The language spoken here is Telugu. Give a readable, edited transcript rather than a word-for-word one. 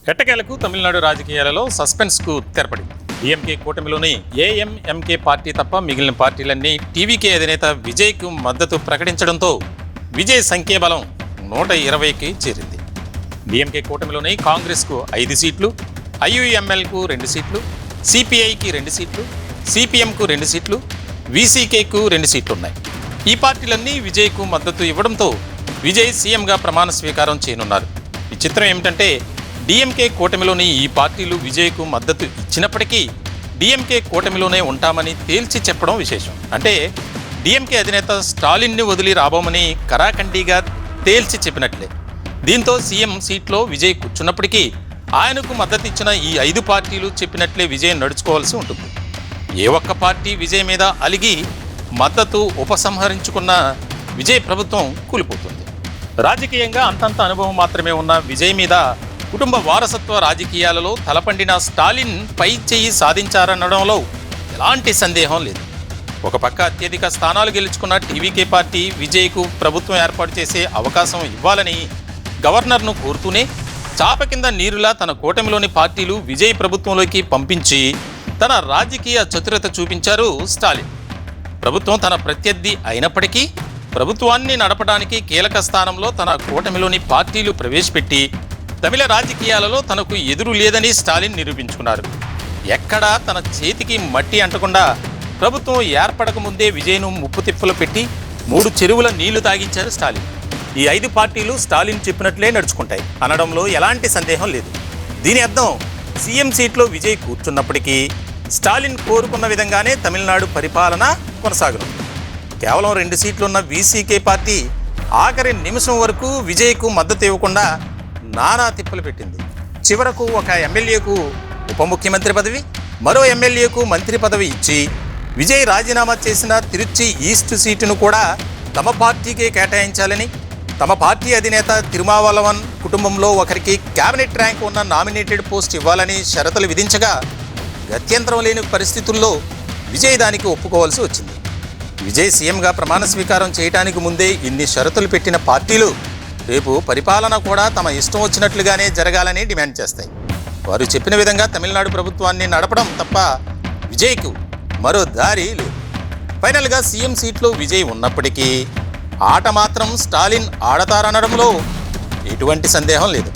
ఎట్టకేలకు తమిళనాడు రాజకీయాలలో సస్పెన్స్కు తెరపడింది. డిఎంకే కూటమిలోని ఏఎంఎంకే పార్టీ తప్ప మిగిలిన పార్టీలన్నీ టీవీకే అధినేత విజయ్కు మద్దతు ప్రకటించడంతో విజయ్ సంఖ్యాబలం 120కి చేరింది. డిఎంకే కూటమిలోని కాంగ్రెస్కు 5 సీట్లు, ఐయుఎంఎల్కు 2 సీట్లు, సిపిఐకి 2 సీట్లు, సిపిఎంకు 2 సీట్లు, వీసీకేకు 2 సీట్లున్నాయి. ఈ పార్టీలన్నీ విజయ్కు మద్దతు ఇవ్వడంతో విజయ్ సీఎంగా ప్రమాణ స్వీకారం చేయనున్నారు. ఈ చిత్రం ఏమిటంటే డిఎంకే కూటమిలోని ఈ పార్టీలు విజయ్కు మద్దతు ఇచ్చినప్పటికీ డిఎంకే కూటమిలోనే ఉంటామని తేల్చి చెప్పడం విశేషం. అంటే డిఎంకే అధినేత స్టాలిన్ని వదిలి రాబోమని కరాఖండిగా తేల్చి చెప్పినట్లే. దీంతో సీఎం సీట్లో విజయ్ కూర్చున్నప్పటికీ ఆయనకు మద్దతు ఇచ్చిన ఈ 5 పార్టీలు చెప్పినట్లే విజయ్ నడుచుకోవాల్సి ఉంటుంది. ఏ ఒక్క పార్టీ విజయ్ మీద అలిగి మద్దతు ఉపసంహరించుకున్న విజయ్ ప్రభుత్వం కూలిపోతుంది. రాజకీయంగా అంతంత అనుభవం మాత్రమే ఉన్న విజయ్ మీద కుటుంబ వారసత్వ రాజకీయాలలో తలపండిన స్టాలిన్ పై చెయ్యి సాధించారనడంలో ఎలాంటి సందేహం లేదు. ఒక పక్క అత్యధిక స్థానాలు గెలుచుకున్న టీవీకే పార్టీ విజయ్కు ప్రభుత్వం ఏర్పాటు చేసే అవకాశం ఇవ్వాలని గవర్నర్ను కోరుతూనే చాప కింద నీరులా తన కూటమిలోని పార్టీలు విజయ్ ప్రభుత్వంలోకి పంపించి తన రాజకీయ చతురత చూపించారు స్టాలిన్. ప్రభుత్వం తన ప్రత్యర్థి అయినప్పటికీ ప్రభుత్వాన్ని నడపడానికి కీలక స్థానంలో తన కూటమిలోని పార్టీలు ప్రవేశపెట్టి తమిళ రాజకీయాలలో తనకు ఎదురు లేదని స్టాలిన్ నిరూపించుకున్నారు. ఎక్కడా తన చేతికి మట్టి అంటకుండా ప్రభుత్వం ఏర్పడక ముందే విజయ్ను ముప్పు తిప్పలు పెట్టి 3 చెరువుల నీళ్లు తాగించారు స్టాలిన్. ఈ 5 పార్టీలు స్టాలిన్ చెప్పినట్లే నడుచుకుంటాయి అనడంలో ఎలాంటి సందేహం లేదు. దీని అర్థం సీఎం సీట్లో విజయ్ కూర్చున్నప్పటికీ స్టాలిన్ కోరుకున్న విధంగానే తమిళనాడు పరిపాలన కొనసాగనుంది. కేవలం 2 సీట్లున్న వీసీకే పార్టీ ఆఖరి నిమిషం వరకు విజయ్కు మద్దతు ఇవ్వకుండా నానా తిప్పలు పెట్టింది. చివరకు ఒక ఎమ్మెల్యేకు ఉప ముఖ్యమంత్రి పదవి, మరో ఎమ్మెల్యేకు మంత్రి పదవి ఇచ్చి విజయ్ రాజీనామా చేసిన తిరుచి ఈస్ట్ సీటును కూడా తమ పార్టీకే కేటాయించాలని, తమ పార్టీ అధినేత తిరుమావలవన్ కుటుంబంలో ఒకరికి క్యాబినెట్ ర్యాంక్ ఉన్న నామినేటెడ్ పోస్ట్ ఇవ్వాలని షరతులు విధించగా గత్యంతరం లేని పరిస్థితుల్లో విజయ్ దానికి ఒప్పుకోవాల్సి వచ్చింది. విజయ్ సీఎంగా ప్రమాణ స్వీకారం చేయడానికి ముందే ఇన్ని షరతులు పెట్టిన పార్టీలు రేపు పరిపాలన కూడా తమ ఇష్టం వచ్చినట్లుగానే జరగాలని డిమాండ్ చేస్తాయి. వారు చెప్పిన విధంగా తమిళనాడు ప్రభుత్వాన్ని నడపడం తప్ప విజయ్కు మరో దారి లేదు. ఫైనల్గా సీఎం సీట్లో విజయ్ ఉన్నప్పటికీ ఆట మాత్రం స్టాలిన్ ఆడతారనడంలో ఎటువంటి సందేహం లేదు.